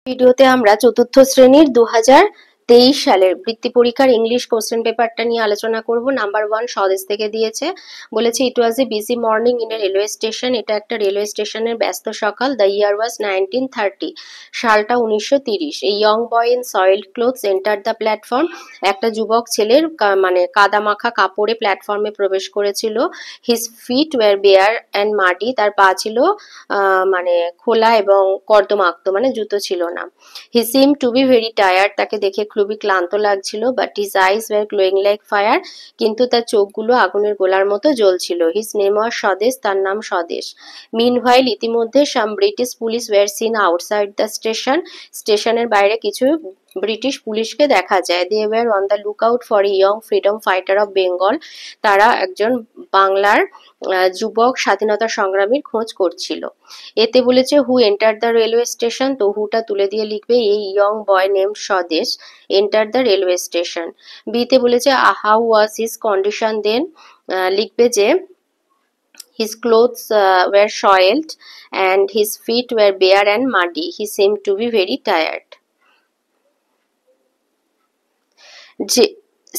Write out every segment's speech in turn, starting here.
ভিডিওতে আমরা চতুর্থ শ্রেণীর 2023 সালের বৃত্তি পরীক্ষার ইংলিশ কোশ্চেন পেপারটা নিয়ে আলোচনা করব। নাম্বার 1 স্বদেশ থেকে দিয়েছে, বলেছে it was a busy morning in a railway station. এটা একটা রেলওয়ে স্টেশনের ব্যস্ত সকাল। দ্য ইয়ার ওয়াজ 1930, সালটা 1930। A young boy in soiled clothes enter the platform. একটা যুবক ছেলের মানে কাদা মাখা কাপড়ে প্ল্যাটফর্মে প্রবেশ করেছিল। His feet were bare and muddy, তার পা ছিল মানে খোলা এবং কর্দমাক্ত, মানে জুতো ছিল না। হি seem to be very tired, তাকে দেখে খুবই ক্লান্ত লাগছিল। But his eyes were glowing like fire, কিন্তু তার চোখগুলো আগুনের গোলার মতো জ্বলছিল। হিজ নেম ওয়াজ স্বদেশ, তার নাম স্বদেশ। মিনহোয়াইল, ইতিমধ্যে some British police were seen outside the station. স্টেশনের বাইরে কিছু ব্রিটিশ পুলিশকে দেখা যায়। They were on the look out for a young freedom fighter of Bengal. তারা একজন বাংলার যুবক স্বাধীনতা সংগ্রামীর খোঁজ করছিল। এতে বলেছে who enter the railway station, তো হুটা তুলে দিয়ে লিখবে এই young boy name Swadesh enter the railway station. বিতে বলেছে how was his condition then, লিখবে যে his clothes were soiled and his feet were bare and muddy. He seemed to be very tired. যে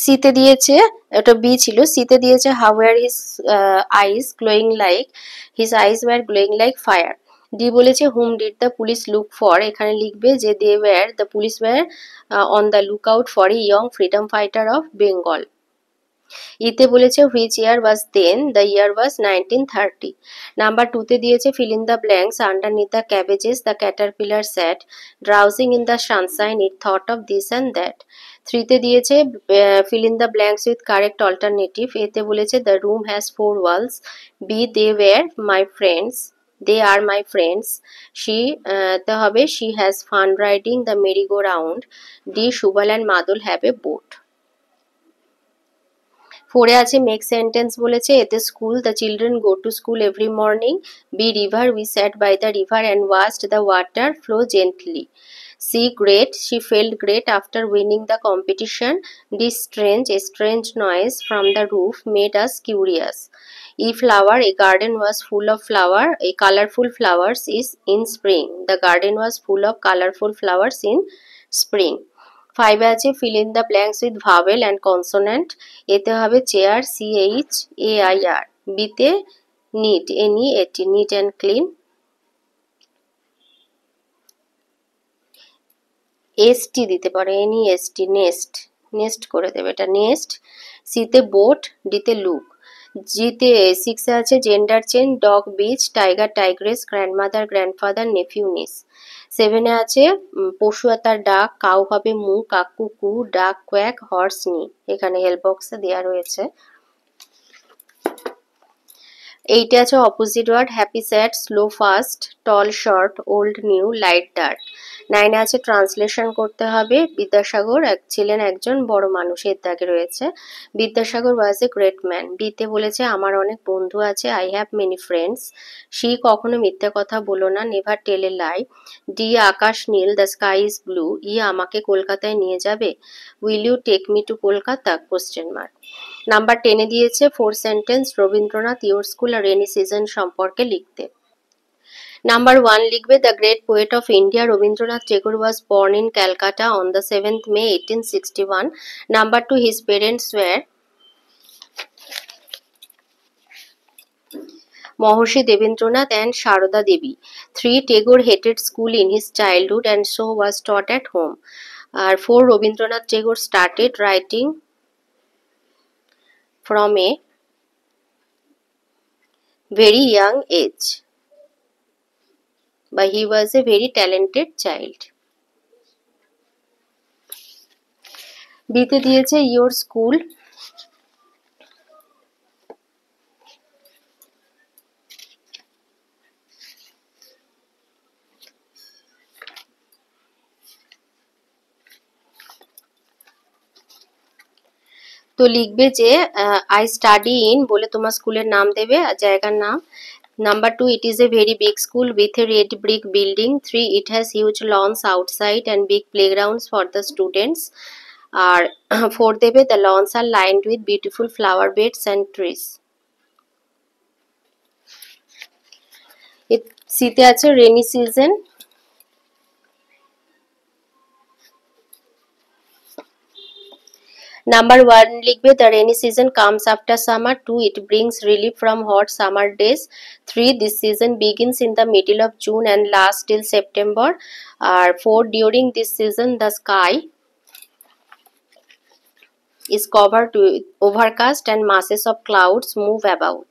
সিতে দিয়েছে, এটা বি ছিল, সিতে দিয়েছে how were his eyes glowing like, his eyes were glowing like fire. D বলেছে whom did the police look for, এখানে লিখবে যে they were, the police were on the look out for a young freedom fighter of Bengal. ইতে বলেছে which year was then, the year was 1930। Number 2তে দিয়েছে fill in the blanks underneath the cabbages the caterpillar sat drowsing in the Sunshine it thought of this and that. 3তে দিয়েছে fill in the blanks with correct alternative. এতে বলেছে the room has 4 walls. B they were my friends, they are my friends. She তে হবে she has fun riding the merry go round. D Subal and Madul have a boat. 4-এ আছে make sentence বলেছে, এতে school, the children go to school every morning. B river, we sat by the river and watched the water flow gently. She great, she felt great after winning the competition. D strange, a strange noise from the roof made us curious. E flower, a garden was full of flower, a colorful flowers is in spring. The garden was full of colorful flowers in spring. 5-এ আছে fill in the blanks with vowel and consonant. এতে হবে chair, CHAIR. বিতে neat, NEAT, neat and clean. ST দিতে পারে, NEST, nest, nest করে দেবে, এটা nest. সিতে বোট, ডিতে লুক। জিতে 6-এ আছে gender change, dog bitch, tiger tigress, grandmother grandfather, nephew niece. 7-এ আছে পশু আর তার ডাক, কাউ হবে মু, কাকু কু, ডাক কোয়াক, হর্স নি। এখানে হেল্প বক্সে দেওয়া রয়েছে। 8-এ আছে opposite word, happy sad, slow fast, tall short, old new, light dark. 9-এ আছে ট্রান্সলেশন করতে হবে, বিদ্যাসাগর ছিলেন একজন বড় মানুষ, এর দাগে রয়েছে। Vidyasagar was a great man. বিতে বলেছে আমার অনেক বন্ধু আছে, I have many friends. C কখনো মিথ্যে কথা বলো না, never tell a lie. D আকাশ নীল, the sky is blue. E আমাকে কলকাতায় নিয়ে যাবে, will you take me to Kolkata, question mark. Number 10-এ দিয়েছে 4 সেন্টেন্স রবীন্দ্রনাথ ইয়োর স্কুল আর রেনি সিজন সম্পর্কে লিখতে। নাম্বার 1 লিখবে the great poet of India Rabindranath Tagore was born in Calcutta on the 7th May 1861. Number 2 his parents were Maharshi Debendranath and Saroda Devi. 3 Tagore hated school in his childhood and so was taught at home. আর 4 Rabindranath Tagore started writing from a very young age, but he was a very talented child. বিতে দিয়েছে your school, তো লিখবে যে I study in বলে তোমার স্কুলের নাম দেবে আর জায়গার নাম। Number 2, it is a very big school with a red brick building. 3, it has huge lawns outside and big playgrounds for the students. আর 4 দেবে the lawns are lined with beautiful flower beds and trees. সিতে আছে rainy season, number 1 লিখবে the rainy season comes after summer. 2 it brings relief from hot summer days. 3 this season begins in the middle of June and last till September. আর 4 during this season the sky is covered with overcast and masses of clouds move about.